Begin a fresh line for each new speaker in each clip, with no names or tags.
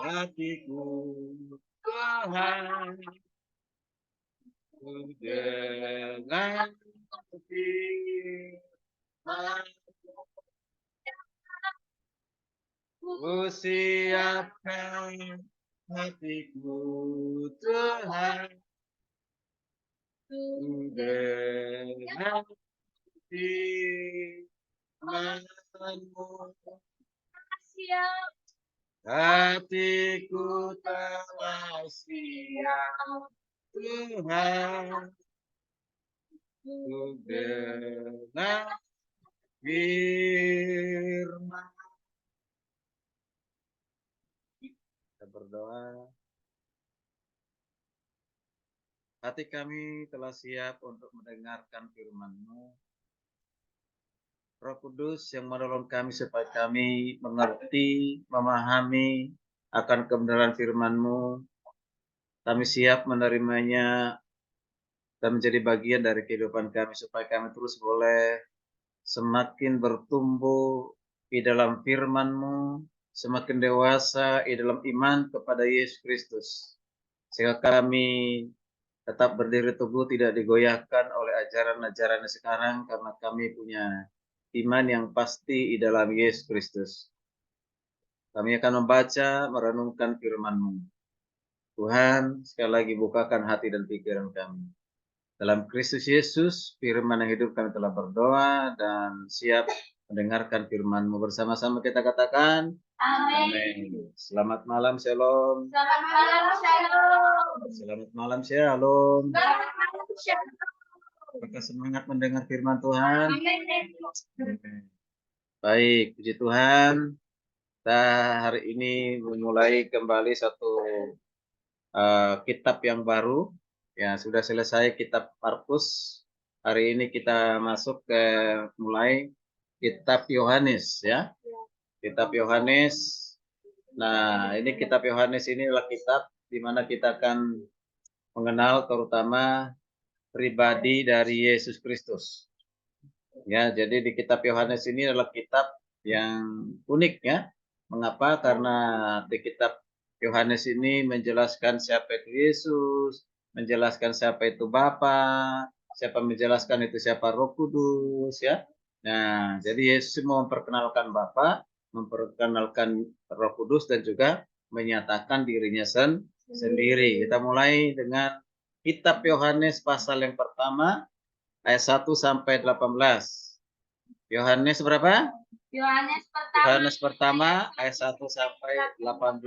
hatiku Tuhan, dengan firman ku siapkan hatiku Tuhan, dengan firman-Mu. Hatiku telah siap Tuhan, dengan firman. Kita berdoa. Hati kami telah siap untuk mendengarkan firman-Mu. Roh Kudus yang menolong kami supaya kami mengerti, memahami akan kebenaran firman-Mu. Kami siap menerimanya dan menjadi bagian dari kehidupan kami supaya kami terus boleh semakin bertumbuh di dalam firman-Mu, semakin dewasa di dalam iman kepada Yesus Kristus. Sehingga kami tetap berdiri teguh, tidak digoyahkan oleh ajaran-ajaran sekarang, karena kami punya iman yang pasti di dalam Yesus Kristus. Kami akan membaca, merenungkan firman-Mu. Tuhan, sekali lagi bukakan hati dan pikiran kami. Dalam Kristus Yesus, firman yang hidup, kami telah berdoa dan siap mendengarkan firman-Mu. Bersama-sama kita katakan, amin. Selamat malam, shalom.
Selamat malam, shalom.
Selamat malam, shalom.
Selamat malam, shalom.
Apakah semangat mendengar firman Tuhan?
Amin.
Baik, puji Tuhan. Kita hari ini memulai kembali satu kitab yang baru. Ya, sudah selesai kitab Markus. Hari ini kita masuk ke mulai kitab Yohanes, ya. Kitab Yohanes. Nah, ini kitab Yohanes ini adalah kitab di mana kita akan mengenal terutama pribadi dari Yesus Kristus. Ya, jadi di kitab Yohanes ini adalah kitab yang unik, ya. Mengapa? Karena di kitab Yohanes ini menjelaskan siapa itu Yesus, menjelaskan siapa itu Bapa, siapa menjelaskan itu siapa Roh Kudus, ya. Nah, jadi Yesus mau memperkenalkan Bapa, memperkenalkan Roh Kudus, dan juga menyatakan dirinya sendiri. Kita mulai dengan kitab Yohanes pasal yang pertama, ayat 1 sampai 18. Yohanes berapa? Yohanes pertama ayat 1 sampai 18.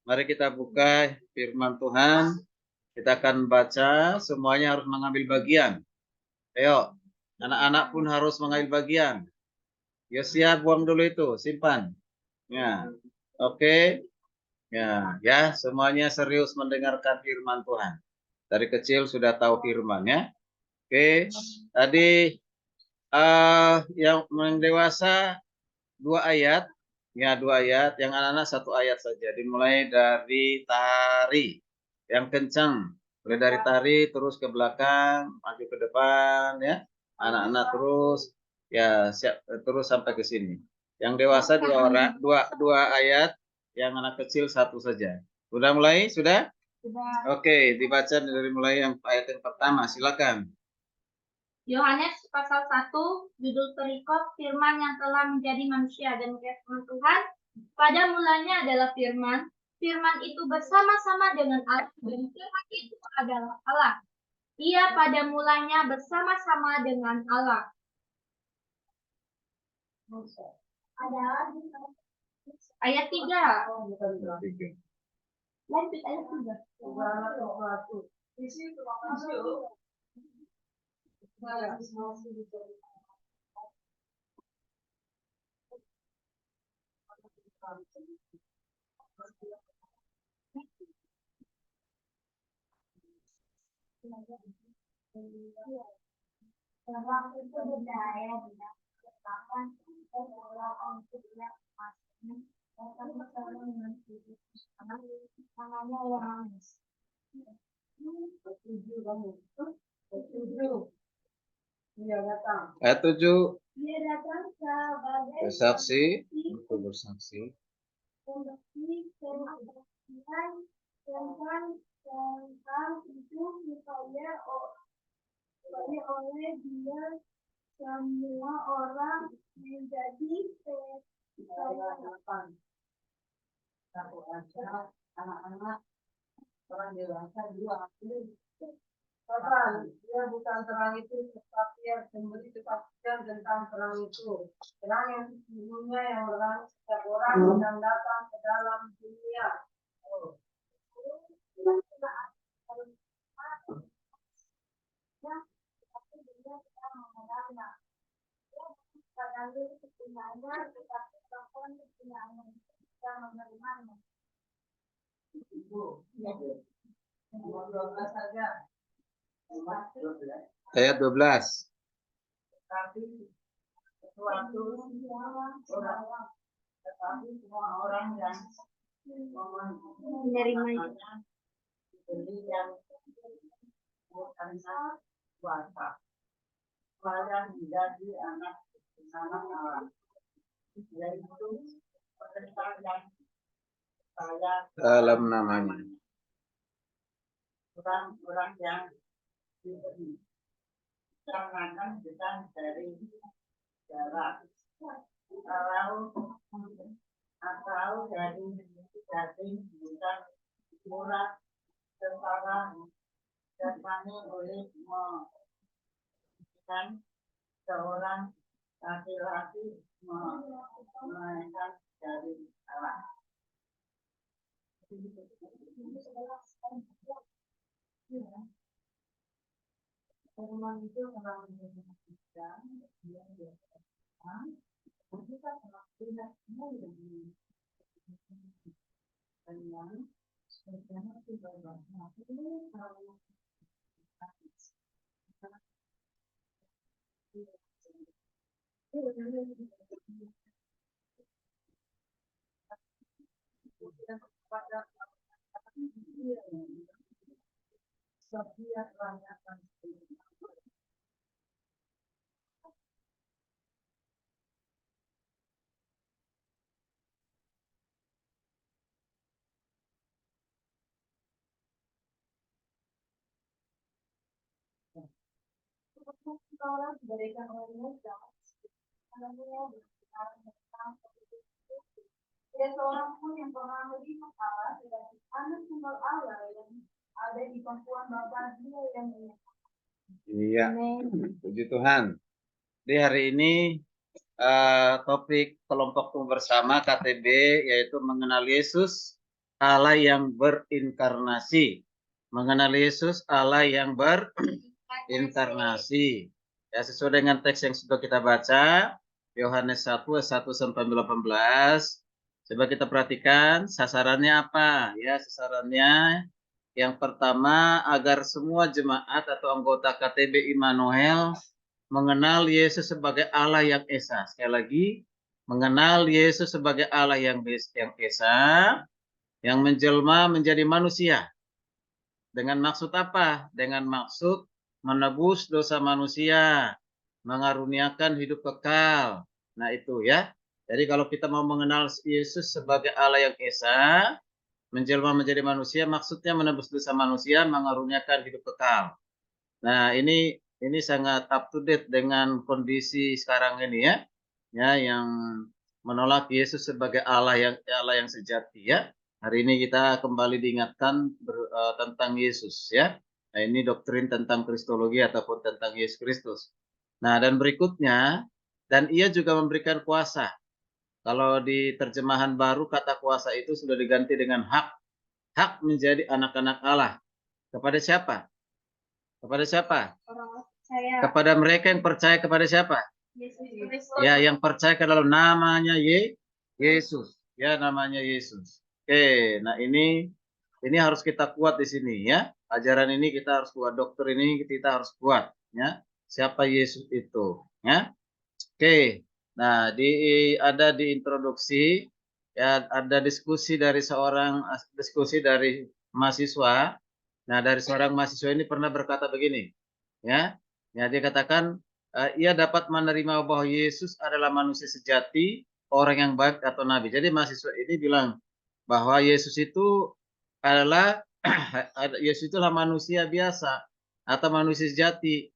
Mari kita buka firman Tuhan. Kita akan baca, semuanya harus mengambil bagian. Ayo, anak-anak pun harus mengambil bagian. Yosia, buang dulu itu, simpan. Ya. Oke. Ya, semuanya serius mendengarkan firman Tuhan. Dari kecil sudah tahu firman, ya. Oke, tadi yang dewasa 2 ayat, ya 2 ayat, yang anak-anak 1 ayat saja. Dimulai dari tari yang kencang, mulai dari tari terus ke belakang, maju ke depan, ya. Anak-anak terus, ya terus sampai ke sini. Yang dewasa 2 ayat, yang anak kecil 1 saja. Sudah mulai? Sudah?
Sudah.
Oke, dibaca dari mulai yang ayat yang pertama, silakan.
Yohanes pasal 1, judul perikop firman yang telah menjadi manusia dan firman Tuhan. Pada mulanya adalah firman. Firman itu bersama-sama dengan Allah dan firman itu adalah Allah. Ia pada mulanya bersama-sama dengan Allah. Ayat 3. Lanjut ayat 3. Waktu itu budaya dilakukan orang tidak masing namanya Yohanes. Setuju kamu? Setuju.
Ayat 7.
Dia datang sebagai
Bersaksi untuk bersaksi.
pembukti kesaksian tentang itu supaya oleh dia semua orang menjadi
Satu aja anak-anak orang dewasa juga Bapak, dia bukan terang itu tetapi yang memberi kesaksian tentang terang itu. Terang yang sesungguhnya yang menerangi setiap orang yang datang ke dalam dunia. Saja.
Ayat 12.
Tapi sesuatu orang, tetapi semua orang yang
menerimanya.
diberi yang karena kuasa, supaya menjadi anak Allah. Yaitu perintah yang saya
Dalam namanya.
orang-orang yang diberi. Jangan kita dari jarak atau dari daging bukan murah secara dasarnya oleh menjadikan seorang laki-laki melainkan dari Allah. Firman itu memang menjelaskan dia biasa kita tidak mulai dengan sebenarnya tidak banyak ini kalau setiap rakyat orang diberikan olehnya tidak seorang pun yang pernah melihat Allah tetapi anak tunggal Allah yang ada di pangkuan Bapa Dia yang
Iya. Puji Tuhan. Di hari ini topik kelompok bersama KTB yaitu mengenal Yesus Allah yang berinkarnasi. Mengenal Yesus Allah yang berinkarnasi. Ya, sesuai dengan teks yang sudah kita baca, Yohanes 1 ayat 1 sampai 18. Coba kita perhatikan sasarannya apa? Ya, sasarannya yang pertama agar semua jemaat atau anggota KTB Immanuel mengenal Yesus sebagai Allah yang esa. Sekali lagi, mengenal Yesus sebagai Allah yang esa, yang menjelma menjadi manusia. Dengan maksud apa? Dengan maksud menebus dosa manusia, mengaruniakan hidup kekal. Nah itu ya. Jadi kalau kita mau mengenal Yesus sebagai Allah yang esa, menjelma menjadi manusia, maksudnya menebus dosa manusia, mengaruniakan hidup kekal. Nah ini sangat up to date dengan kondisi sekarang ini ya, yang menolak Yesus sebagai Allah yang sejati ya. Hari ini kita kembali diingatkan tentang Yesus ya. Nah ini doktrin tentang Kristologi ataupun tentang Yesus Kristus. Nah dan berikutnya, dan ia juga memberikan kuasa. Kalau di terjemahan baru kata kuasa itu sudah diganti dengan hak. Hak menjadi anak-anak Allah. Kepada siapa? Kepada siapa?
Orang percaya.
Kepada mereka yang percaya kepada siapa?
Yesus Kristus.
Ya, yang percaya ke dalam namanya Yesus. Ya, namanya Yesus. Oke, nah ini harus kita kuat di sini ya. Ajaran ini kita harus kuat, dokter ini kita harus kuat ya. Siapa Yesus itu ya? Oke. Nah, ada di introduksi ya, ada diskusi dari mahasiswa. Nah, dari seorang mahasiswa ini pernah berkata begini, ya. Ya, dia katakan ia dapat menerima bahwa Yesus adalah manusia sejati, orang yang baik atau nabi. Jadi mahasiswa ini bilang bahwa Yesus itu adalah Yesus itulah manusia biasa atau manusia sejati,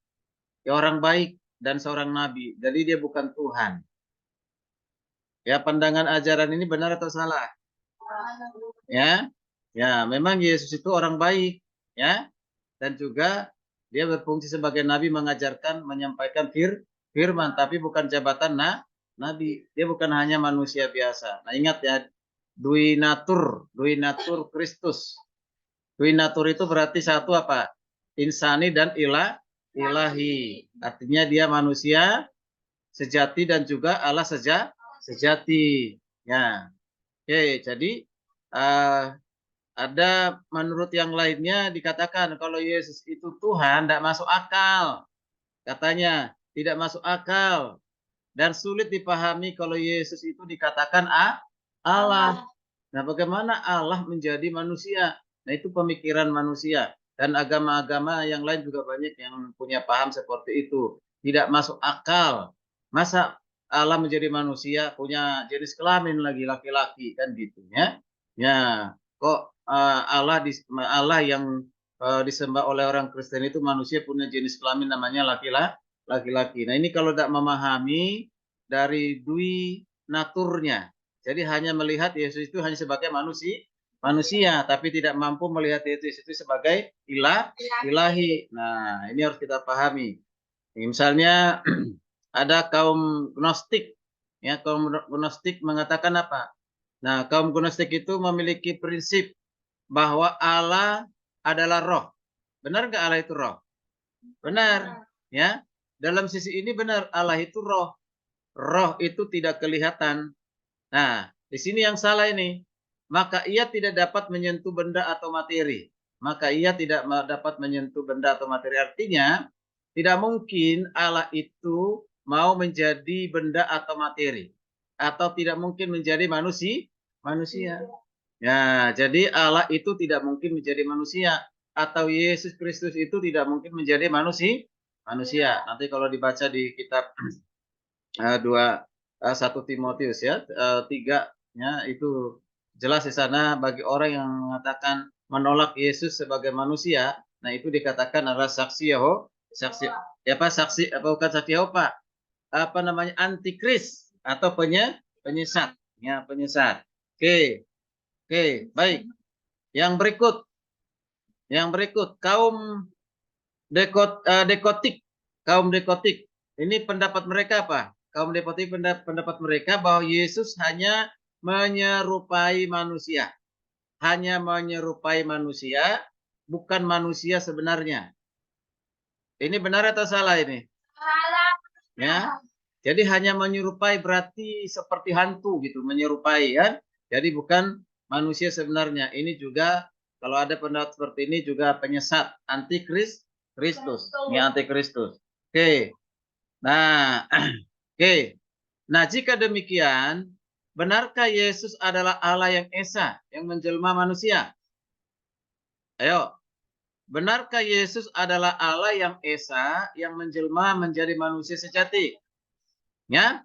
ya orang baik dan seorang nabi. Jadi dia bukan Tuhan. Ya, pandangan ajaran ini benar atau salah? Ya. Ya, memang Yesus itu orang baik, ya. Dan juga dia berfungsi sebagai nabi, mengajarkan, menyampaikan firman, tapi bukan jabatan nabi. Dia bukan hanya manusia biasa. Nah, ingat ya, dui natur Kristus. Dui natur itu berarti satu apa? Insani dan ilahi. Artinya dia manusia sejati dan juga Allah sejati. Ya. Oke, jadi ada menurut yang lainnya dikatakan kalau Yesus itu Tuhan, tidak masuk akal. Katanya tidak masuk akal dan sulit dipahami kalau Yesus itu dikatakan Allah. Nah, bagaimana Allah menjadi manusia? Nah, itu pemikiran manusia. Dan agama-agama yang lain juga banyak yang punya paham seperti itu. Tidak masuk akal. Masa Allah menjadi manusia punya jenis kelamin lagi laki-laki kan gitu ya. Ya, kok Allah yang disembah oleh orang Kristen itu manusia punya jenis kelamin namanya laki-laki. Nah, ini kalau tidak memahami dari dui naturnya. Jadi hanya melihat Yesus itu hanya sebagai manusia, tapi tidak mampu melihat Yesus itu sebagai ilahi. Nah, ini harus kita pahami. Misalnya ada kaum Gnostik, ya kaum Gnostik mengatakan apa? Nah, kaum Gnostik itu memiliki prinsip bahwa Allah adalah roh. Benar nggak Allah itu roh? Benar, ya. Dalam sisi ini benar, Allah itu roh. Roh itu tidak kelihatan. Nah, di sini yang salah ini. Maka ia tidak dapat menyentuh benda atau materi. Maka ia tidak dapat menyentuh benda atau materi. Artinya, tidak mungkin Allah itu mau menjadi benda atau materi. Atau tidak mungkin menjadi manusia. Ya, jadi Allah itu tidak mungkin menjadi manusia. Atau Yesus Kristus itu tidak mungkin menjadi manusia. Nanti kalau dibaca di kitab 1 Timotius ya 3 ya itu jelas di sana bagi orang yang mengatakan menolak Yesus sebagai manusia. Nah, itu dikatakan adalah saksi saksi apa bukan saksi Yehova, apa namanya, antikris atau penyesat ya, penyesat. Oke, baik. Yang berikut kaum dekotik. Kaum dekotik ini pendapat mereka apa? Kaum dekotik pendapat mereka bahwa Yesus hanya menyerupai manusia. Hanya menyerupai manusia, bukan manusia sebenarnya. Ini benar atau salah ini?
Salah.
Ya. Jadi hanya menyerupai berarti seperti hantu gitu, menyerupai kan. Jadi bukan manusia sebenarnya. Ini juga kalau ada pendapat seperti ini juga penyesat, antikristus. Ini antikristus. Oke. Nah, oke. Nah, jika demikian, benarkah Yesus adalah Allah yang esa, yang menjelma manusia? Ayo, benarkah Yesus adalah Allah yang esa, yang menjelma menjadi manusia sejati? Ya,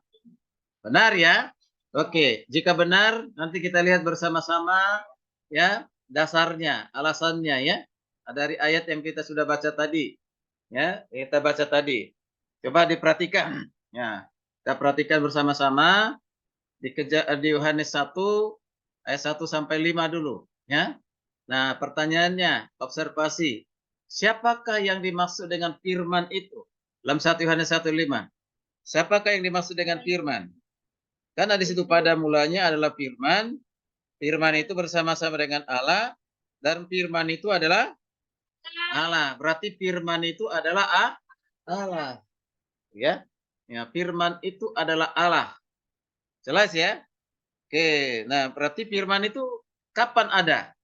benar ya? Oke, jika benar, nanti kita lihat bersama-sama ya dasarnya, alasannya ya. Dari ayat yang kita sudah baca tadi. Ya, kita baca tadi. Coba diperhatikan. Ya, kita perhatikan bersama-sama di Yohanes 1 ayat 1 sampai 5 dulu, ya. Nah, pertanyaannya, observasi. Siapakah yang dimaksud dengan firman itu? Dalam 1 Yohanes 1:5. Siapakah yang dimaksud dengan firman? Karena di situ pada mulanya adalah firman. Firman itu bersama-sama dengan Allah dan firman itu adalah Allah. Berarti firman itu adalah Allah. Ya. Ya, firman itu adalah Allah. Jelas ya? Oke, nah berarti firman itu kapan ada?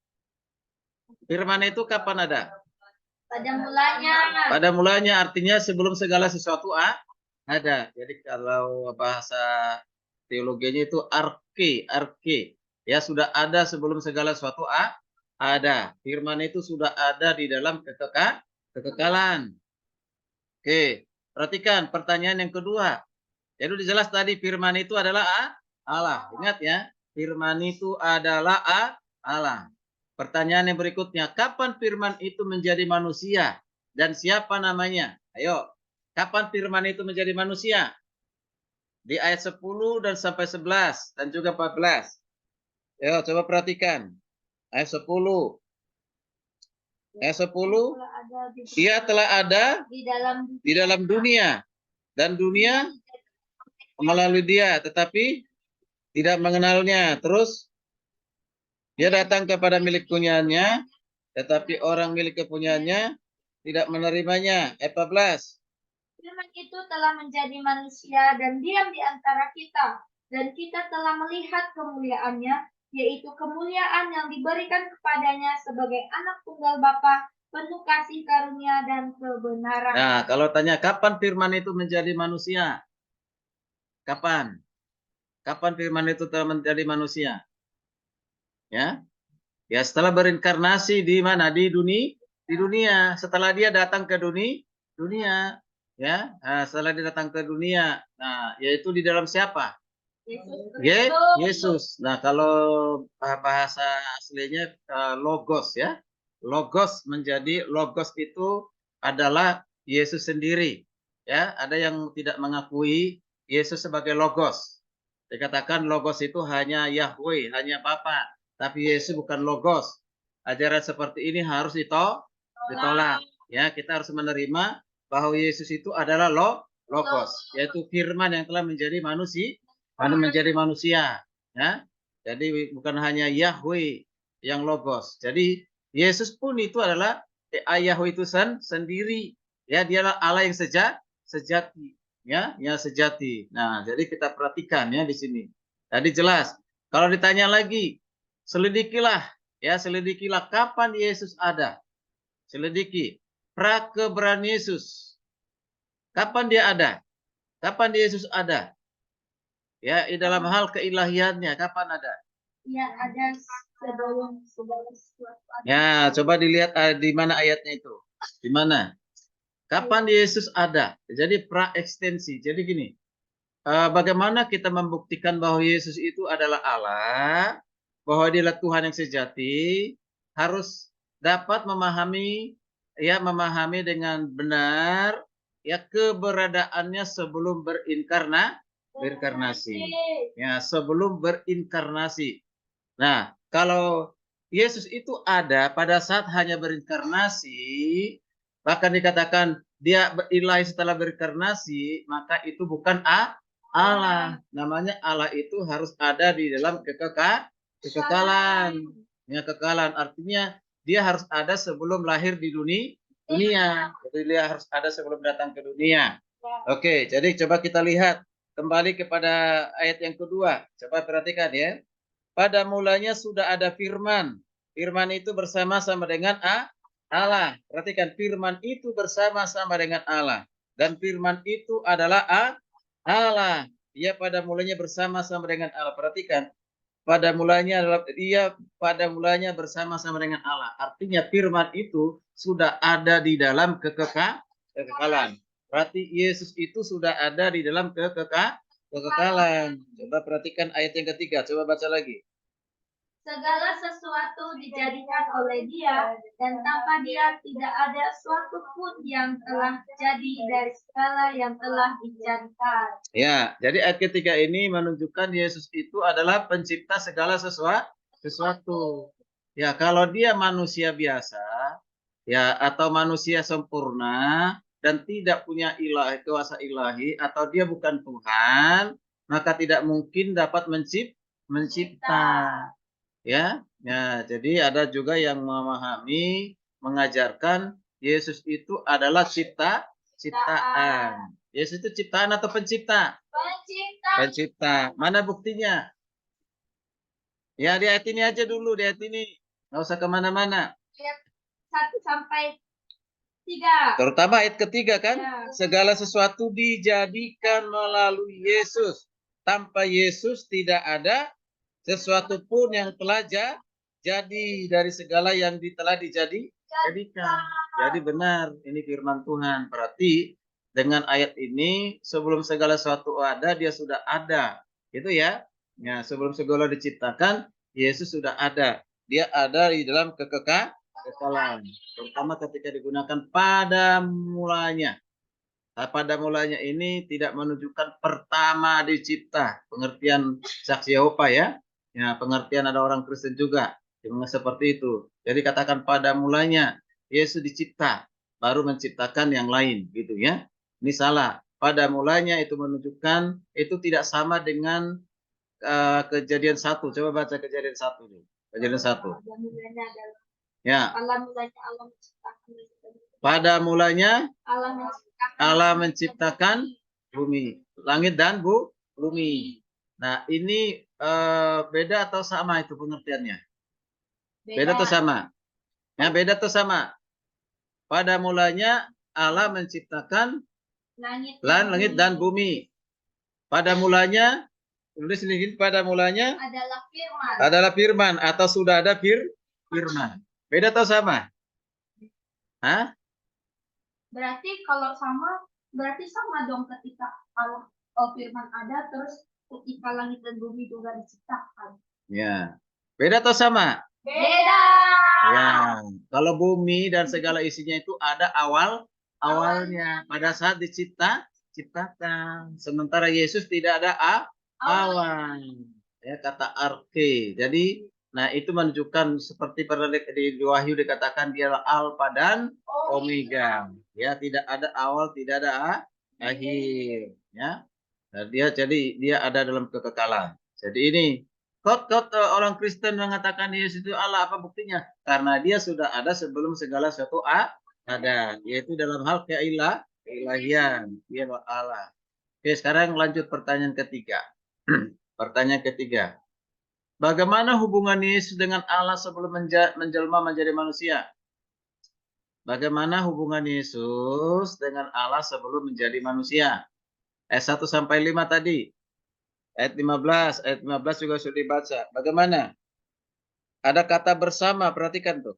Firman itu kapan ada?
Pada mulanya.
Pada mulanya artinya sebelum segala sesuatu ada. Jadi kalau bahasa teologinya itu arke. Ya, sudah ada sebelum segala sesuatu ada. Firman itu sudah ada di dalam kekekalan. Oke. Perhatikan pertanyaan yang kedua. Jadi udah jelas tadi firman itu adalah Allah. Ingat ya, firman itu adalah Allah. Pertanyaan yang berikutnya, kapan firman itu menjadi manusia dan siapa namanya? Ayo, kapan firman itu menjadi manusia? Di ayat 10 dan sampai 11 dan juga 14. Ayo coba perhatikan. Ayat 10. Ayat 10, ia telah ada di dalam dunia dan dunia melalui dia tetapi tidak mengenalnya. Terus dia datang kepada milik punyaannya, tetapi orang milik kepunyaannya tidak menerimanya. 14.
Firman itu telah menjadi manusia dan diam di antara kita, dan kita telah melihat kemuliaannya, yaitu kemuliaan yang diberikan kepadanya sebagai anak tunggal Bapa, penuh kasih karunia dan kebenaran.
Nah, kalau tanya kapan firman itu menjadi manusia? Kapan? Kapan firman itu telah menjadi manusia? Ya, ya setelah berinkarnasi di mana? Di dunia. Setelah dia datang ke dunia, ya. Nah, setelah dia datang ke dunia, nah, yaitu di dalam siapa? Yesus. Nah, kalau bahasa aslinya logos ya. Logos itu adalah Yesus sendiri. Ya, ada yang tidak mengakui Yesus sebagai logos. Dikatakan logos itu hanya Yahweh, hanya Bapa. Tapi Yesus bukan logos. Ajaran seperti ini harus ditolak. Ya, kita harus menerima bahwa Yesus itu adalah logos, yaitu firman yang telah menjadi manusia. Ya. Jadi bukan hanya Yahweh yang logos. Jadi Yesus pun itu adalah Yahweh itu sendiri. Ya, dialah Allah yang sejati. Ya, yang sejati. Nah, jadi kita perhatikan ya di sini. Tadi jelas. Kalau ditanya lagi, selidikilah kapan Yesus ada. Selidiki prakeberan Yesus. Kapan dia ada? Kapan Yesus ada? Ya, di dalam hal keilahiannya kapan ada?
Ya, ada sebelum.
Ya, coba dilihat di mana ayatnya itu. Di mana? Kapan Yesus ada? Jadi praekstensi. Jadi gini, bagaimana kita membuktikan bahwa Yesus itu adalah Allah, bahwa dia adalah Tuhan yang sejati, harus dapat memahami dengan benar ya keberadaannya sebelum berinkarnasi. Ya, sebelum berinkarnasi. Nah, kalau Yesus itu ada pada saat hanya berinkarnasi, bahkan dikatakan dia berilahi setelah berinkarnasi, maka itu bukan Allah. Namanya Allah itu harus ada di dalam kekekalan. Ya, kekekalan artinya dia harus ada sebelum lahir di dunia. Jadi dia harus ada sebelum datang ke dunia. Oke, jadi coba kita lihat kembali kepada ayat yang kedua. Coba perhatikan ya. Pada mulanya sudah ada firman. Firman itu bersama-sama dengan Allah. Perhatikan, firman itu bersama-sama dengan Allah. Dan firman itu adalah Allah. Ia pada mulanya bersama-sama dengan Allah. Perhatikan, pada mulanya bersama-sama dengan Allah. Artinya firman itu sudah ada di dalam kekekalan. Berarti Yesus itu sudah ada di dalam kekekalan. Coba perhatikan ayat yang ketiga. Coba baca lagi.
Segala sesuatu dijadikan oleh Dia, dan tanpa Dia tidak ada suatu pun yang telah jadi dari segala yang telah dijadikan.
Ya, jadi ayat ketiga ini menunjukkan Yesus itu adalah pencipta segala sesuatu. Ya, kalau dia manusia biasa, ya atau manusia sempurna dan tidak punya kuasa ilahi atau dia bukan Tuhan, maka tidak mungkin dapat mencipta. Ya, jadi ada juga yang memahami, mengajarkan Yesus itu adalah ciptaan. Yesus itu ciptaan atau pencipta? Pencipta. Mana buktinya? Ya, di ayat ini aja dulu, di ayat ini. Nggak usah kemana-mana.
Ayat 1 sampai 3.
Terutama ayat ketiga kan?
Ya.
Segala sesuatu dijadikan melalui Yesus. Tanpa Yesus tidak ada sesuatu pun yang telah jadi dari segala yang telah dijadikan. Jadi benar, ini firman Tuhan. Berarti dengan ayat ini sebelum segala sesuatu ada, dia sudah ada. Gitu ya. Ya, sebelum segala diciptakan, Yesus sudah ada. Dia ada di dalam kekekalan. Terutama ketika digunakan pada mulanya. Nah, pada mulanya ini tidak menunjukkan pertama dicipta. Pengertian saksi Yehova ya. Ya, pengertian ada orang Kristen juga. Cuma seperti itu. Jadi katakan pada mulanya Yesus dicipta, baru menciptakan yang lain gitu ya. Ini salah. Pada mulanya itu menunjukkan itu tidak sama dengan kejadian 1. Coba baca kejadian 1 dulu. Kejadian 1.
Pada mulanya adalah
Ya.
Allah menciptakan.
Pada mulanya
Allah
Allah menciptakan bumi, langit dan bumi. Nah, ini beda atau sama itu pengertiannya? Beda atau sama? Ya, beda atau sama? Pada mulanya Allah menciptakan langit dan bumi. Pada mulanya, tulis ini pada mulanya adalah firman atau sudah ada firman. Beda atau sama? Hah?
Berarti kalau sama, berarti sama dong ketika Allah firman ada, terus ketika langit dan bumi juga diciptakan.
Ya. Beda atau sama?
Beda.
Ya. Kalau bumi dan segala isinya itu ada awalnya pada saat diciptakan. Sementara Yesus tidak ada awal. Ya, kata arke. Jadi, nah itu menunjukkan seperti pada di Wahyu dikatakan dia Alfa dan Omega. Ya, tidak ada awal, tidak ada akhir. Ya. Nah, jadi dia ada dalam kekekalan. Jadi ini orang Kristen mengatakan Yesus itu Allah, apa buktinya? Karena dia sudah ada sebelum segala sesuatu ada, yaitu dalam hal keilahian, dia Allah. Oke, sekarang lanjut pertanyaan ketiga. Pertanyaan ketiga. Bagaimana hubungan Yesus dengan Allah sebelum menjelma menjadi manusia? Bagaimana hubungan Yesus dengan Allah sebelum menjadi manusia? Ayat 1 sampai 5 tadi. Ayat 15 juga sudah dibaca. Bagaimana? Ada kata bersama, perhatikan tuh.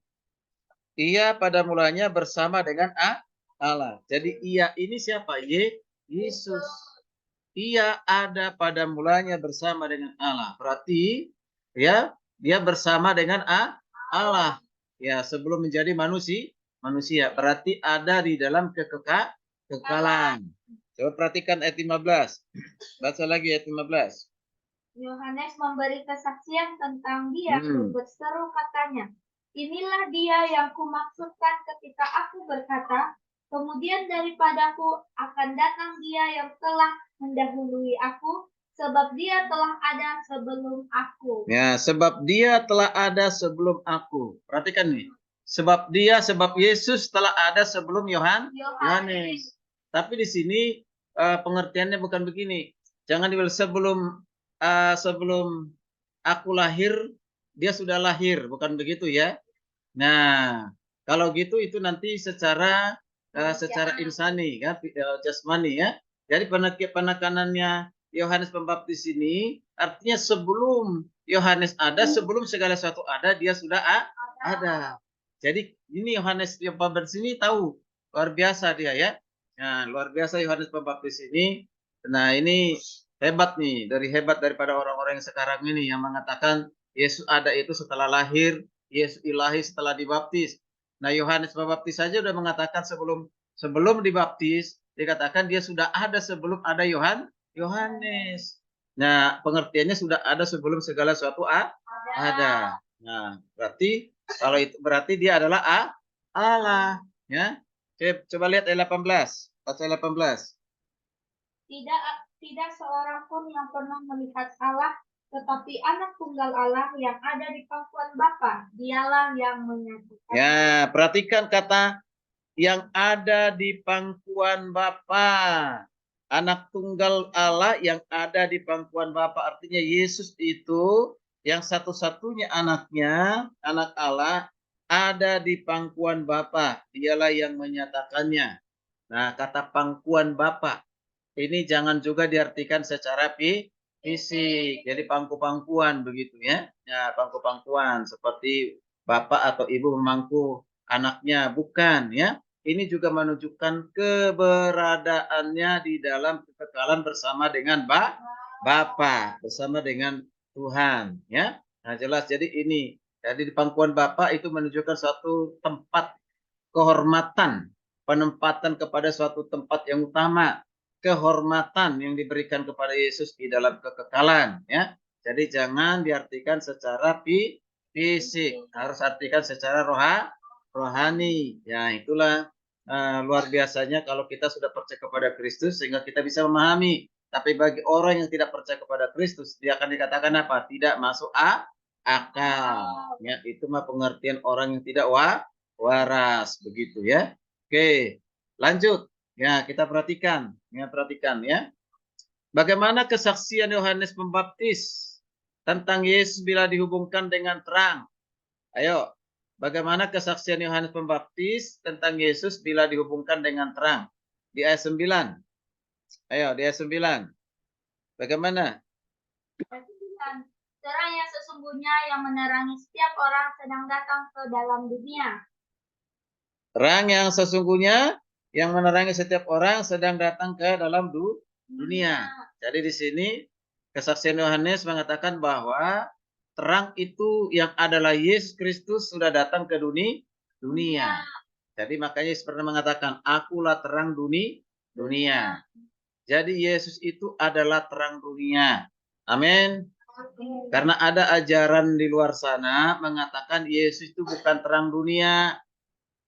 Ia pada mulanya bersama dengan Allah. Jadi ia ini siapa? Yesus. Ia ada pada mulanya bersama dengan Allah. Berarti ya, dia bersama dengan Allah. Ya, sebelum menjadi manusia. Berarti ada di dalam kekekalan. Coba perhatikan ayat 15. Baca lagi ayat 15.
Yohanes memberi kesaksian tentang dia, berseru katanya, inilah dia yang kumaksudkan ketika aku berkata, kemudian daripadaku akan datang dia yang telah mendahului aku, sebab dia telah ada sebelum aku.
Ya, sebab dia telah ada sebelum aku. Perhatikan nih. Sebab Yesus telah ada sebelum Yohanes. Tapi di sini pengertiannya bukan begini. Jangan dibilang sebelum aku lahir, dia sudah lahir, bukan begitu ya. Nah, kalau gitu itu nanti secara insani ya, jasmani ya. Jadi penekanannya Yohanes Pembaptis ini artinya sebelum Yohanes ada, sebelum segala sesuatu ada, dia sudah ada. Jadi ini Yohanes yang Pembaptis ini tahu, luar biasa dia ya. Nah, luar biasa Yohanes Pembaptis ini. Nah, ini hebat nih, hebat daripada orang-orang yang sekarang ini yang mengatakan Yesus ada itu setelah lahir, Yesus ilahi setelah dibaptis. Nah, Yohanes Pembaptis saja sudah mengatakan sebelum dibaptis, dikatakan dia sudah ada sebelum ada Yohanes. Nah, pengertiannya sudah ada sebelum segala sesuatu ada. Nah, kalau itu berarti dia adalah Allah, ya. Coba lihat ayat 18. Baca 18.
Tidak seorang pun yang pernah melihat Allah, tetapi anak tunggal Allah yang ada di pangkuan Bapa, dialah yang menyatakan.
Ya, perhatikan kata yang ada di pangkuan Bapa. Anak tunggal Allah yang ada di pangkuan Bapa. Artinya Yesus itu yang satu-satunya anaknya, anak Allah, ada di pangkuan Bapa. Dialah yang menyatakannya. Nah, kata pangkuan Bapa ini jangan juga diartikan secara fisik. Jadi pangku-pangkuan begitu ya. Ya, pangku-pangkuan seperti bapak atau ibu memangku anaknya, bukan ya. ini juga menunjukkan keberadaannya di dalam kekekalan bersama dengan Bapa, bersama dengan Tuhan, ya. Nah, jelas jadi ini. Jadi di pangkuan Bapa itu menunjukkan suatu tempat kehormatan, penempatan kepada suatu tempat yang utama, kehormatan yang diberikan kepada Yesus di dalam kekekalan, ya. Jadi jangan diartikan secara fisik, harus artikan secara rohani. Ya, itulah luar biasanya kalau kita sudah percaya kepada Kristus sehingga kita bisa memahami. Tapi bagi orang yang tidak percaya kepada Kristus, dia akan dikatakan apa? Tidak masuk akal. Ya, itu mah pengertian orang yang tidak waras, begitu ya. Oke, lanjut. Ya, kita perhatikan. Ya, perhatikan ya. Bagaimana kesaksian Yohanes Pembaptis tentang Yesus bila dihubungkan dengan terang? Ayo, bagaimana kesaksian Yohanes Pembaptis tentang Yesus bila dihubungkan dengan terang? Di ayat 9. Ayo, di ayat 9. Bagaimana?
Terang yang sesungguhnya yang menerangi setiap orang sedang datang ke dalam dunia.
Terang yang sesungguhnya yang menerangi setiap orang sedang datang ke dalam dunia. Jadi di sini kesaksian Yohanes mengatakan bahwa terang itu yang adalah Yesus Kristus sudah datang ke dunia. Jadi makanya Yesus pernah mengatakan, akulah terang dunia. Jadi Yesus itu adalah terang dunia. Amin. Karena ada ajaran di luar sana mengatakan Yesus itu bukan terang dunia.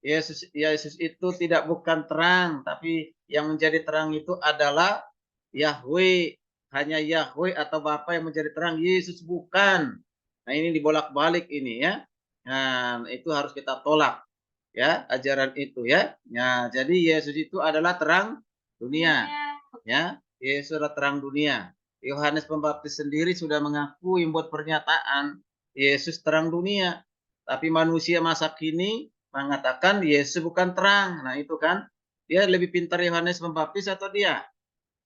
Yesus itu tidak bukan terang, tapi yang menjadi terang itu adalah Yahweh. Hanya Yahweh atau Bapa yang menjadi terang, Yesus bukan. Nah, ini dibolak-balik ini ya. Nah, itu harus kita tolak ya, ajaran itu ya. Nah, jadi Yesus itu adalah terang dunia. Ya, Yesus adalah terang dunia. Yohanes Pembaptis sendiri sudah mengakui membuat pernyataan Yesus terang dunia. Tapi manusia masa kini mengatakan Yesus bukan terang. Nah, itu kan dia lebih pintar Yohanes Pembaptis atau dia?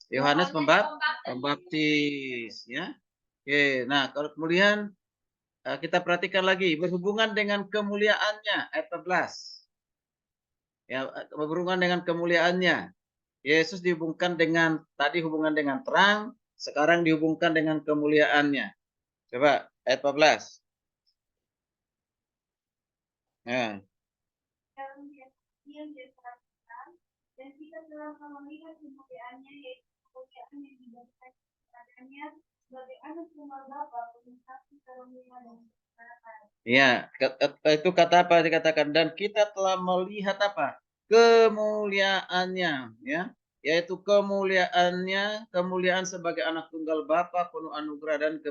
Yohanes Pembaptis ya. Oke, nah kalau kemudian kita perhatikan lagi berhubungan dengan kemuliaannya ayat 14. Ya, berhubungan dengan kemuliaannya. Yesus dihubungkan dengan tadi hubungan dengan terang, sekarang dihubungkan dengan kemuliaannya. Coba ayat 14. Ya.
Dan kita telah melihat kemuliaannya, yaitu kemuliaan yang diberikan kepadanya sebagai anak tunggal Bapa, penuh kasih karunia dan kebenaran.
Ya, itu kata apa dikatakan dan kita telah melihat apa? Kemuliaannya, ya. Yaitu kemuliaan sebagai anak tunggal Bapa penuh anugerah dan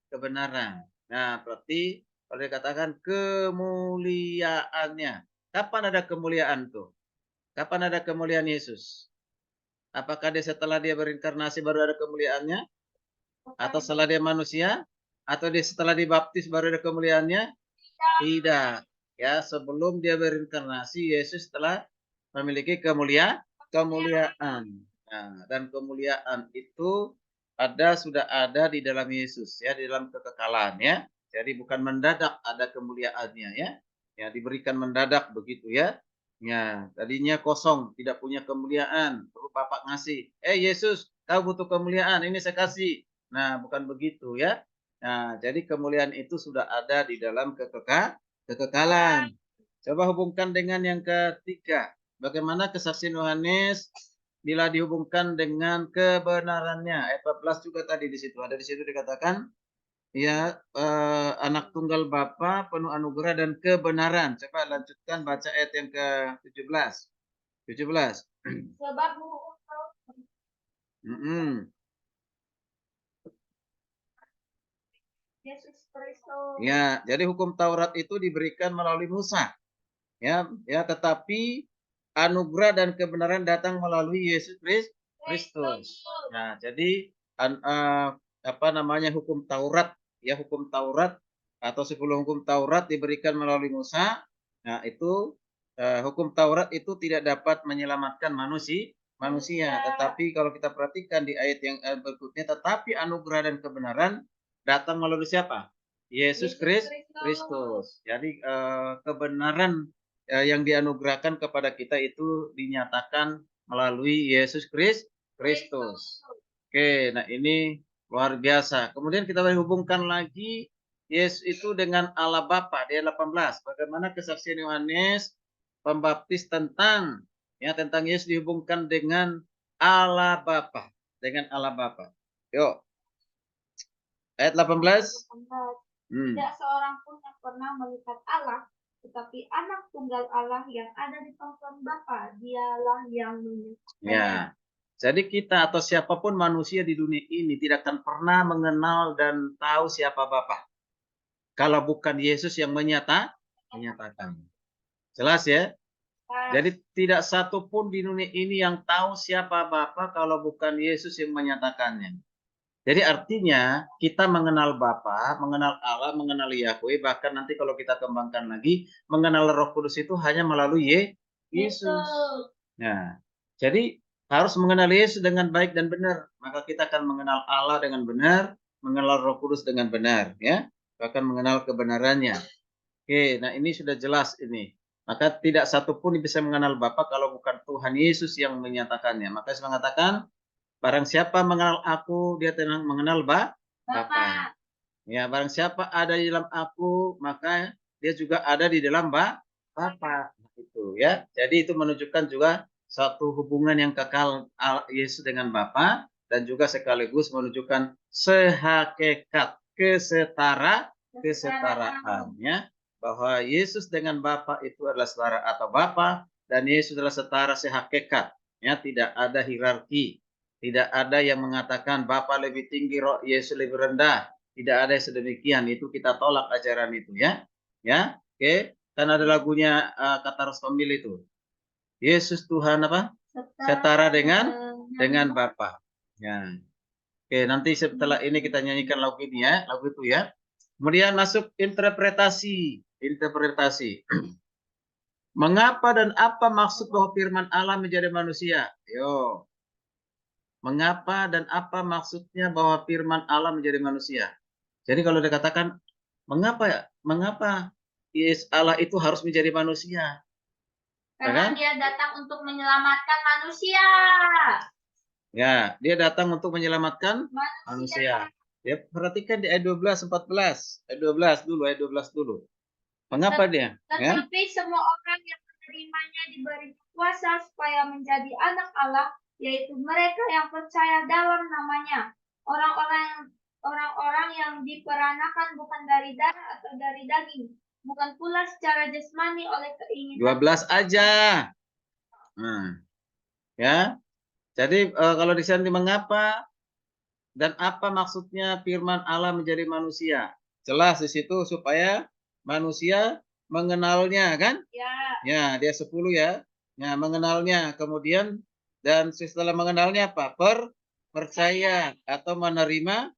kebenaran. Nah, berarti kalau dikatakan kemuliaannya. Kapan ada kemuliaan tuh? Kapan ada kemuliaan Yesus? Apakah dia setelah dia berinkarnasi baru ada kemuliaannya? Atau setelah dia manusia? Atau dia setelah dibaptis baru ada kemuliaannya? Tidak. Ya, sebelum dia berinkarnasi, Yesus telah memiliki kemuliaan. Nah, dan kemuliaan itu sudah ada di dalam Yesus, ya, di dalam kekekalan, ya. Jadi bukan mendadak ada kemuliaannya, ya. Ya, diberikan mendadak begitu, ya. Ya, tadinya kosong, tidak punya kemuliaan, perlu Bapak ngasih. Yesus, kau butuh kemuliaan, ini saya kasih. Nah, bukan begitu, ya. Nah, jadi kemuliaan itu sudah ada di dalam kekekalan. Coba hubungkan dengan yang ketiga. Bagaimana kesaksian Yohanes bila dihubungkan dengan kebenarannya? Ayat 14 juga tadi di situ. Ada di situ dikatakan ya anak tunggal Bapa penuh anugerah dan kebenaran. Coba lanjutkan baca ayat yang ke-17. 17.
Sebab Yesus Kristus.
Ya, jadi hukum Taurat itu diberikan melalui Musa. Ya, tetapi anugerah dan kebenaran datang melalui Yesus Kristus. Nah, jadi apa namanya hukum Taurat, ya hukum Taurat atau sebelum hukum Taurat diberikan melalui Musa. Nah, itu hukum Taurat itu tidak dapat menyelamatkan manusia, tetapi kalau kita perhatikan di ayat yang berikutnya, tetapi anugerah dan kebenaran datang melalui siapa? Yesus Kristus. Jadi kebenaran yang dianugerahkan kepada kita itu dinyatakan melalui Yesus Kristus. Oke, nah ini luar biasa. Kemudian kita hubungkan lagi Yesus itu dengan Allah Bapa di ayat 18. Bagaimana kesaksian Yohanes Pembaptis tentang Yesus dihubungkan dengan Allah Bapa, dengan Allah Bapa. Yuk. Ayat 18.
Tidak seorang pun yang pernah melihat Allah, tetapi anak tunggal Allah yang ada di pangkuan Bapa, dialah yang menyatakannya.
Ya. Jadi kita atau siapapun manusia di dunia ini tidak akan pernah mengenal dan tahu siapa Bapa. Kalau bukan Yesus yang menyatakan. Jelas ya? Jadi tidak satu pun di dunia ini yang tahu siapa Bapa kalau bukan Yesus yang menyatakannya. Jadi artinya kita mengenal Bapa, mengenal Allah, mengenal Yahweh, bahkan nanti kalau kita kembangkan lagi, mengenal Roh Kudus itu hanya melalui Yesus. Nah, jadi harus mengenal Yesus dengan baik dan benar, maka kita akan mengenal Allah dengan benar, mengenal Roh Kudus dengan benar, ya, bahkan mengenal kebenarannya. Oke, nah ini sudah jelas ini. Maka tidak satu pun bisa mengenal Bapa kalau bukan Tuhan Yesus yang menyatakannya. Maka saya mengatakan, barang siapa mengenal aku, dia telah mengenal Bapa. Ya, barang siapa ada di dalam aku, maka dia juga ada di dalam Bapa. Itu ya. Jadi itu menunjukkan juga satu hubungan yang kekal Yesus dengan Bapa dan juga sekaligus menunjukkan sehakikat kesetaraan ya, bahwa Yesus dengan Bapa itu adalah saudara atau Bapa dan Yesus adalah setara sehakikat ya, tidak ada hierarki, tidak ada yang mengatakan Bapa lebih tinggi, Yesus lebih rendah. Tidak ada yang sedemikian, itu kita tolak ajaran itu ya. Ya, oke. Kan ada lagunya kata Rostomil itu. Yesus Tuhan apa? Setara dengan Bapa. Ya. Oke, nanti setelah ini kita nyanyikan lagu ini ya, lagu itu ya. Kemudian masuk interpretasi. Mengapa dan apa maksud bahwa firman Allah menjadi manusia? Yo. Mengapa dan apa maksudnya bahwa firman Allah menjadi manusia? Jadi kalau dikatakan mengapa Allah itu harus menjadi manusia?
Karena dia datang untuk menyelamatkan manusia.
Ya, dia datang untuk menyelamatkan manusia. Ya, perhatikan di ayat 12, 14. Ayat 12 dulu. Mengapa dia?
Tetapi semua orang yang menerimanya diberi kuasa supaya menjadi anak Allah, yaitu mereka yang percaya dalam namanya. Orang-orang yang diperanakan bukan dari darah atau dari daging, bukan pula secara jasmani oleh keinginan.
12 aja. Ya. Jadi kalau di sini mengapa dan apa maksudnya firman Allah menjadi manusia? Jelas di situ supaya manusia mengenalnya kan? Ya, dia 10 ya. Ya, mengenalnya. Kemudian dan setelah mengenalnya apa? Percaya atau menerimanya.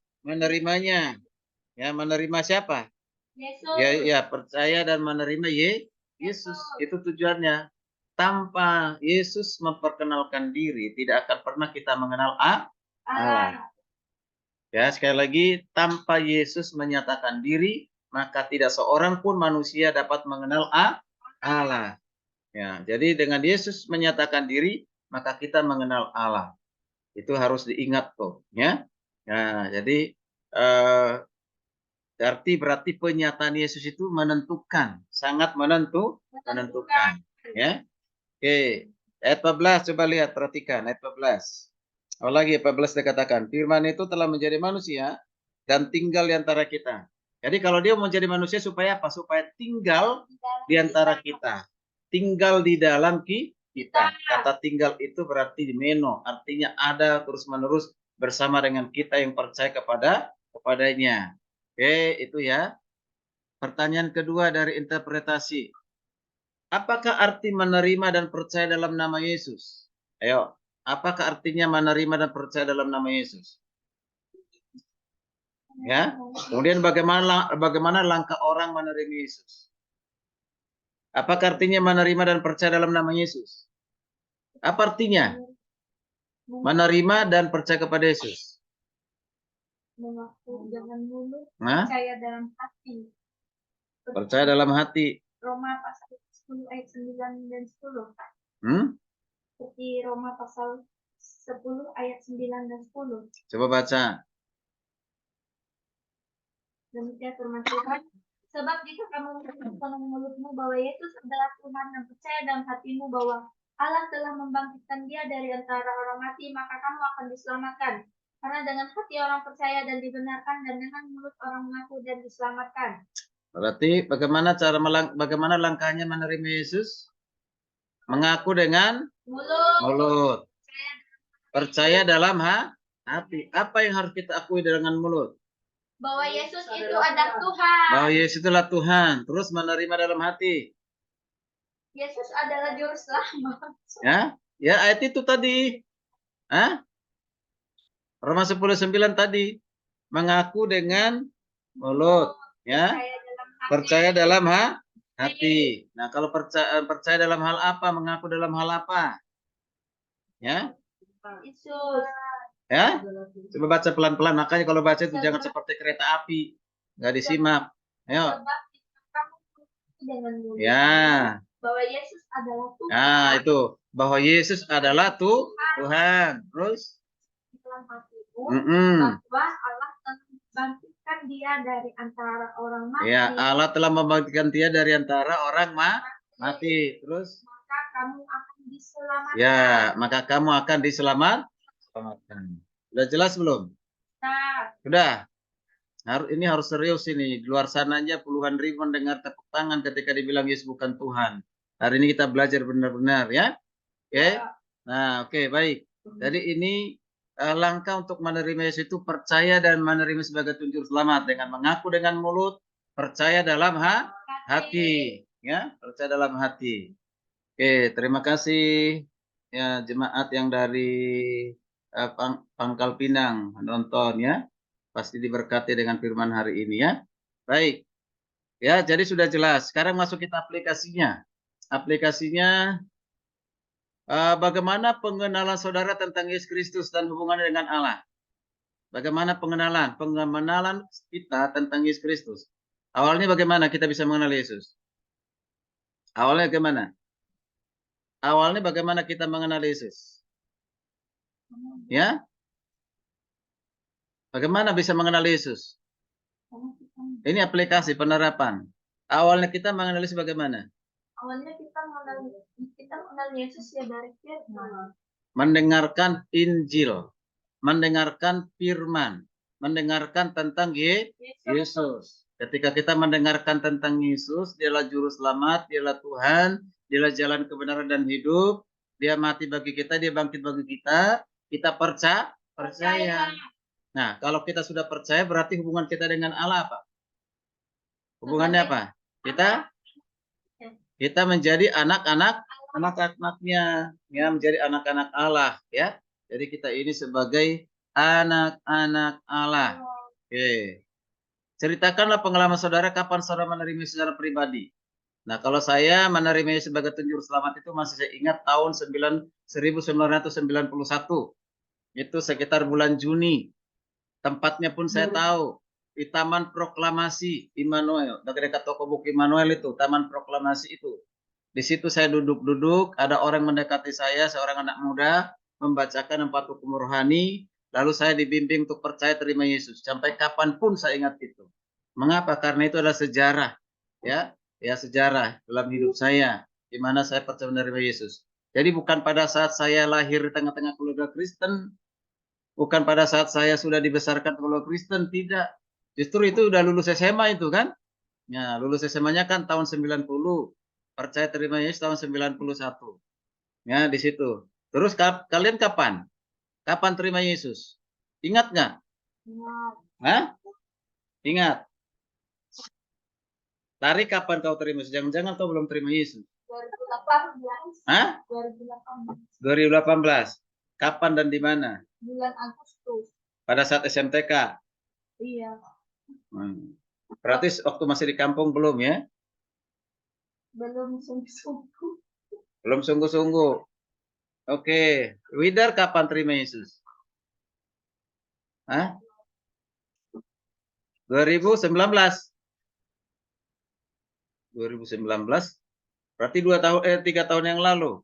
Ya, menerima siapa?
Yesus.
Ya, percaya dan menerima Yesus. Itu tujuannya. Tanpa Yesus memperkenalkan diri, tidak akan pernah kita mengenal Allah. Ya, sekali lagi, tanpa Yesus menyatakan diri, maka tidak seorang pun manusia dapat mengenal Allah. Ya, jadi dengan Yesus menyatakan diri, maka kita mengenal Allah. Itu harus diingat tuh, ya. Nah, jadi berarti penyataan Yesus itu menentukan, sangat menentukan, ya. Oke, ayat 14 coba lihat, perhatikan ayat 14. Lagi 14 dikatakan, firman itu telah menjadi manusia dan tinggal di antara kita. Jadi kalau dia menjadi manusia supaya apa? Supaya tinggal di antara kita. Tinggal di dalam kita. Kata tinggal itu berarti meno, artinya ada terus-menerus bersama dengan kita yang percaya kepadanya. Oke, itu ya. Pertanyaan kedua dari interpretasi. Apakah arti menerima dan percaya dalam nama Yesus? Ayo, apakah artinya menerima dan percaya dalam nama Yesus? Ya. Kemudian bagaimana langkah orang menerima Yesus? Apakah artinya menerima dan percaya dalam nama Yesus? Apa artinya? Menerima dan percaya kepada Yesus.
Mengaku dengan mulut, percaya dalam hati.
Percaya dalam hati.
Roma pasal 10 ayat 9 dan 10.
Hmm?
Seperti Roma pasal 10 ayat 9 dan 10.
Coba baca.
Demikian firman Tuhan. Sebab jika kamu mengatakan dalam mulutmu bahwa Yesus adalah Tuhan dan percaya dalam hatimu bahwa Allah telah membangkitkan Dia dari antara orang mati, maka kamu akan diselamatkan. Karena dengan hati orang percaya dan dibenarkan, dan dengan mulut orang mengaku dan diselamatkan.
Berarti bagaimana langkahnya menerima Yesus? Mengaku dengan mulut. Percaya dalam hati. Apa yang harus kita akui dengan mulut?
Bahwa Yesus itu adalah Tuhan.
Bahwa Yesus itulah Tuhan. Terus menerima dalam hati.
Yesus adalah juru selamat.
Ya ayat itu tadi. Roma 10:9 tadi. Mengaku dengan mulut. Ya. Percaya dalam hati. Nah, kalau percaya dalam hal apa? Mengaku dalam hal apa? Ya.
Yesus.
Ya. Coba baca pelan-pelan. Makanya kalau baca itu jangan seperti kereta api. Nggak disimak. Ayo. Ya.
Bahwa Yesus adalah Tuhan.
Nah, itu. Bahwa Yesus adalah Tuhan. Terus?
Dalam hatimu, bahwa Allah telah membangkitkan Dia dari antara orang mati.
Ya, Allah telah membangkitkan Dia dari antara orang mati. Terus?
Maka kamu akan diselamatkan.
Ya, maka kamu akan diselamatkan. Sudah jelas belum? Sudah. Ini harus serius ini. Di luar sananya puluhan ribu mendengar tepuk tangan ketika dibilang Yesus bukan Tuhan. Hari ini kita belajar benar-benar ya. Oke. Nah, oke, baik. Jadi ini langkah untuk menerima Yesus itu percaya dan menerima sebagai juru selamat dengan mengaku dengan mulut, percaya dalam hati, ya, percaya dalam hati. Oke, terima kasih ya jemaat yang dari Pangkal Pinang menonton ya. Pasti diberkati dengan firman hari ini ya. Baik. Ya, jadi sudah jelas. Sekarang masuk kita aplikasinya. Aplikasinya bagaimana pengenalan saudara tentang Yesus Kristus dan hubungannya dengan Allah? Bagaimana pengenalan? Pengenalan kita tentang Yesus Kristus. Awalnya bagaimana kita bisa mengenal Yesus? Awalnya bagaimana? Awalnya bagaimana kita mengenal Yesus? Ya? Bagaimana bisa mengenal Yesus? Ini aplikasi penerapan. Awalnya kita mengenal Yesus bagaimana?
Awalnya kita mengenal Yesus ya dari firman.
Mendengarkan Injil, mendengarkan firman, mendengarkan tentang Yesus. Ketika kita mendengarkan tentang Yesus, Dialah juru selamat, Dialah Tuhan, Dialah jalan kebenaran dan hidup, Dia mati bagi kita, Dia bangkit bagi kita percaya. Nah, kalau kita sudah percaya berarti hubungan kita dengan Allah apa? Hubungannya apa? Kita menjadi anak-anaknya, ya, menjadi anak-anak Allah, ya. Jadi kita ini sebagai anak-anak Allah. Oke. Ceritakanlah pengalaman saudara kapan saudara menerima secara pribadi. Nah, kalau saya menerima sebagai juru selamat itu masih saya ingat tahun 1991. Itu sekitar bulan Juni. Tempatnya pun saya tahu. Di Taman Proklamasi Immanuel, dekat toko buku Immanuel itu, Taman Proklamasi itu. Di situ saya duduk-duduk, ada orang mendekati saya, seorang anak muda, membacakan 4 hukum rohani, lalu saya dibimbing untuk percaya terima Yesus. Sampai kapanpun saya ingat itu. Mengapa? Karena itu adalah sejarah, ya sejarah dalam hidup saya, di mana saya percaya menerima Yesus. Jadi bukan pada saat saya lahir di tengah-tengah keluarga Kristen, bukan pada saat saya sudah dibesarkan keluarga Kristen, tidak. Justru itu udah lulus SMA itu kan. Ya, lulus SMA-nya kan tahun 90. Percaya terima Yesus tahun 91. Ya, di situ. Terus kalian kapan? Kapan terima Yesus? Ingat nggak? Hah? Ingat. Tarik kapan kau terima Yesus? Jangan-jangan kau belum terima Yesus.
2018.
Hah?
2018.
2018. Kapan dan di mana?
Bulan Agustus.
Pada saat SMTK.
Iya.
Berarti waktu masih di kampung belum ya?
Belum sungguh-sungguh.
Belum sungguh-sungguh. Oke. Widar kapan terima Yesus? Hah? 2019. 2019 Berarti 3 tahun yang lalu.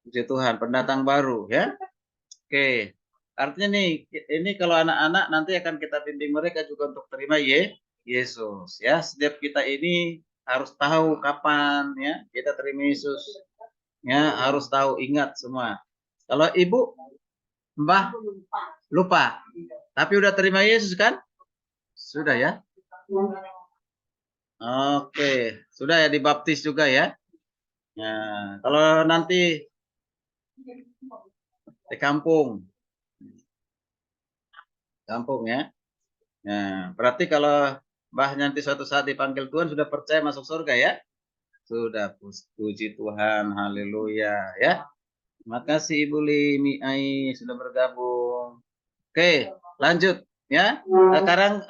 Puji Tuhan, pendatang baru ya. Oke. Artinya nih, ini kalau anak-anak nanti akan kita bimbing mereka juga untuk terima Yesus ya. Setiap kita ini harus tahu kapan ya kita terima Yesus. Ya, harus tahu, ingat semua. Kalau Ibu, Mbah, lupa. Tapi udah terima Yesus kan? Sudah ya? Oke, sudah ya dibaptis juga ya. Nah, kalau nanti di kampung ya. Nah, berarti kalau Mbah nanti suatu saat dipanggil Tuhan sudah percaya masuk surga ya? Sudah, puji Tuhan, haleluya ya. Terima kasih Ibu Limi Ai sudah bergabung. Oke, lanjut ya. Sekarang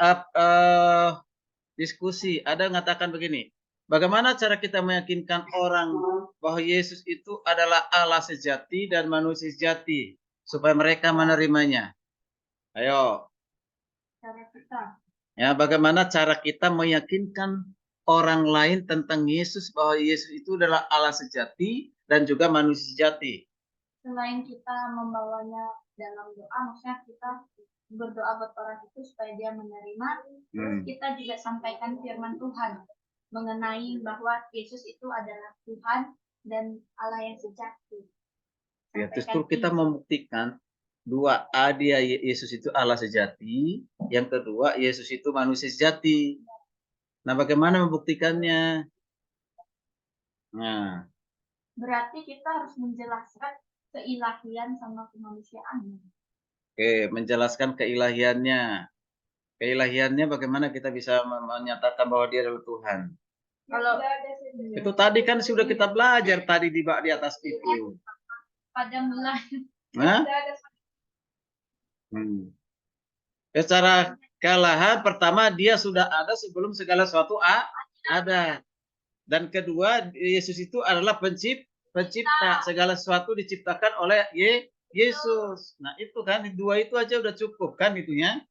diskusi. Ada yang mengatakan begini. Bagaimana cara kita meyakinkan orang bahwa Yesus itu adalah Allah sejati dan manusia sejati supaya mereka menerimanya? Ayo.
Cara kita.
Ya, bagaimana cara kita meyakinkan orang lain tentang Yesus bahwa Yesus itu adalah Allah sejati dan juga manusia sejati?
Selain kita membawanya dalam doa, maksudnya kita berdoa buat orang itu supaya dia menerima, terus kita juga sampaikan firman Tuhan mengenai bahwa Yesus itu adalah Tuhan dan Allah yang sejati.
Ya, justru kita membuktikan dua, dia Yesus itu Allah sejati, yang kedua Yesus itu manusia sejati. Nah, bagaimana membuktikannya? Nah,
berarti kita harus menjelaskan keilahian sama kemanusiaan.
Oke, menjelaskan keilahiannya. Keilahiannya bagaimana kita bisa menyatakan bahwa dia adalah Tuhan?
Kalau
itu tadi kan sudah kita belajar tadi di atas itu.
Pada mulanya.
Nah? Secara kelahan pertama dia sudah ada sebelum segala sesuatu ada. Dan kedua, Yesus itu adalah pencipta. Segala sesuatu diciptakan oleh Yesus. Nah, itu kan dua itu aja udah cukup kan itunya.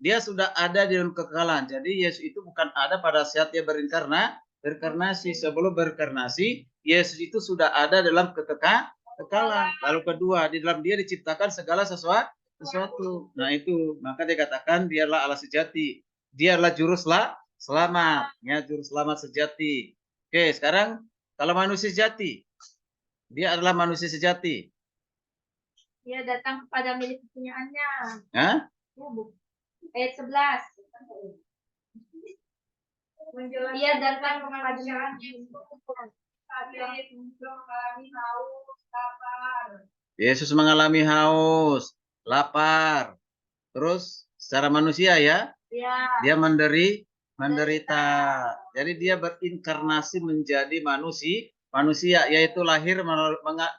Dia sudah ada di dalam kekekalan. Jadi Yesus itu bukan ada pada saat dia berkarnasi. Sebelum berkarnasi, Yesus itu sudah ada dalam kekekalan. Lalu kedua, di dalam dia diciptakan segala sesuatu. Nah, itu maka dikatakan dialah Allah sejati. Dialah juru selamat, ya, juru selamat sejati. Oke, sekarang kalau manusia sejati, dia adalah manusia sejati.
Dia datang kepada milik kepunyaannya.
Hah?
Ayat 11. Dia datang kepada
Yesus mengalami haus, lapar. Terus secara manusia ya, dia menderita. Jadi dia berinkarnasi menjadi manusia, yaitu lahir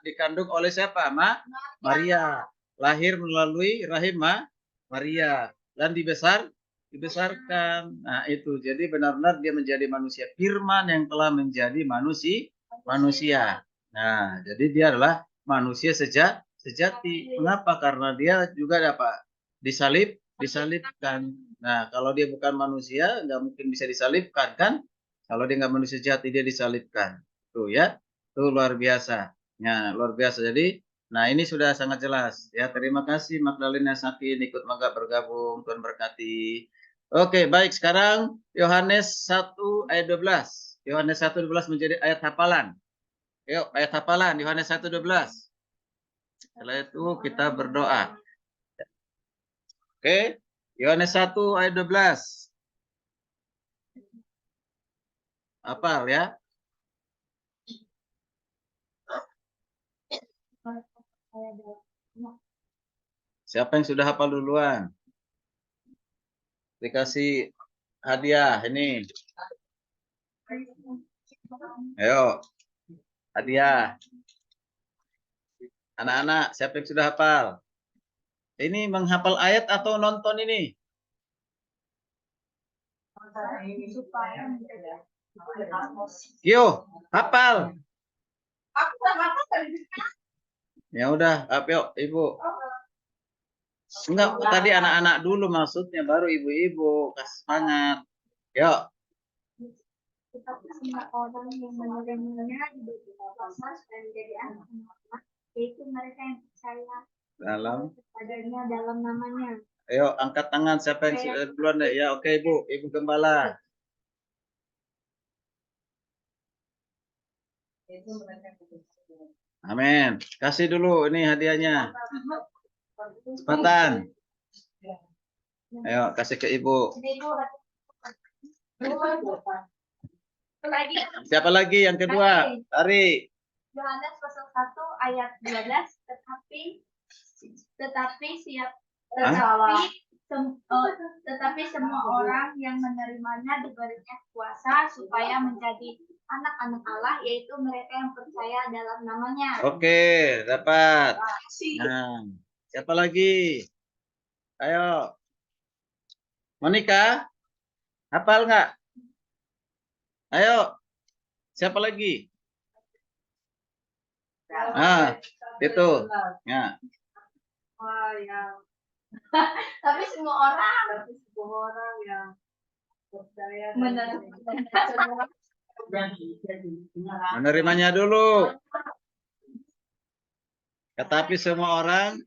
dikandung oleh siapa? Maria. Lahir melalui rahim Maria dan dibesarkan. Nah, itu. Jadi benar-benar dia menjadi manusia, firman yang telah menjadi manusia. Nah, jadi dia adalah manusia sejati. Mengapa? Karena dia juga dapat disalibkan. Nah, kalau dia bukan manusia, nggak mungkin bisa disalibkan kan? Kalau dia nggak manusia sejati, dia disalibkan. Tuh ya, tuh luar biasa. Nah, luar biasa. Jadi, nah ini sudah sangat jelas. Ya, terima kasih Magdalena Sakin ikut bergabung. Tuhan berkati. Oke, baik. Sekarang Yohanes 1 ayat 12. Yohanes 1:12 menjadi ayat hafalan. Yuk, ayat hafalan Yohanes 1:12. Setelah itu kita berdoa. Oke, Yohanes 1 ayat 12. Hafal ya. Siapa yang sudah hafal duluan? Dikasih hadiah ini. Ayo, hadiah. Anak-anak, siapa yang sudah hafal? Ini menghafal ayat atau nonton ini? Yo, hafal. Ya udah, yuk Ibu. Enggak, tadi anak-anak dulu maksudnya, baru ibu-ibu kasih semangat. Yuk.
Tetapi semua orang yang menerimanya diberi kuasa dan menjadi anak-anak, yaitu mereka yang percaya
Dalam.
kepadanya dalam namanya.
Ayo angkat tangan siapa yang duluan deh. Ya oke Ibu, Ibu Gembala.
Itu mereka yang percaya.
Amin. Kasih dulu ini hadiahnya. Cepatan. Ayo kasih ke Ibu.
Lagi
Siapa lagi yang kedua? Ari.
Yohanes pasal 1 ayat 12, tetapi semua orang yang menerimanya diberinya kuasa supaya menjadi anak-anak Allah, yaitu mereka yang percaya dalam namanya.
Oke, dapat. Nah, siapa lagi? Ayo. Monica, hafal nggak? Ayo. Siapa lagi? Ah, itu. Ya.
Wah, yang
Tapi semua orang
yang percaya
Menerimanya dulu. Tetapi semua orang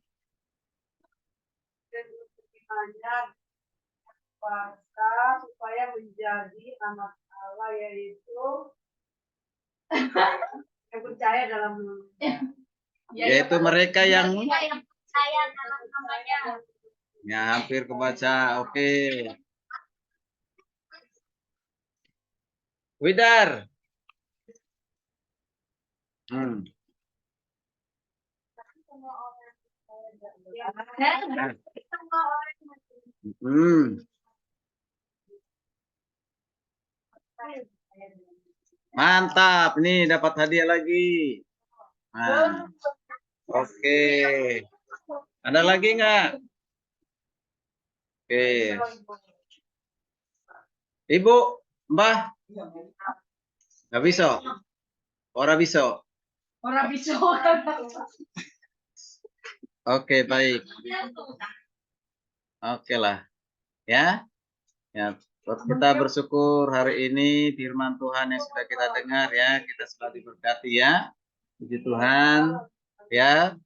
hanya kuasa supaya menjadi anak Allah, yaitu yang percaya dalam namanya.
yaitu mereka yang
percaya dalam namanya.
ya hampir kebaca. Oke. Widar.
Semua orang
Mantap, nih dapat hadiah lagi. Nah, oke. Ada lagi nggak? Oke. Ibu, Mbah, nggak bisa. Ora bisa. Oke, baik. Oke lah. Ya. Ya, kita bersyukur hari ini firman Tuhan yang sudah kita dengar ya, kita selalu diberkati ya. Puji Tuhan. Ya,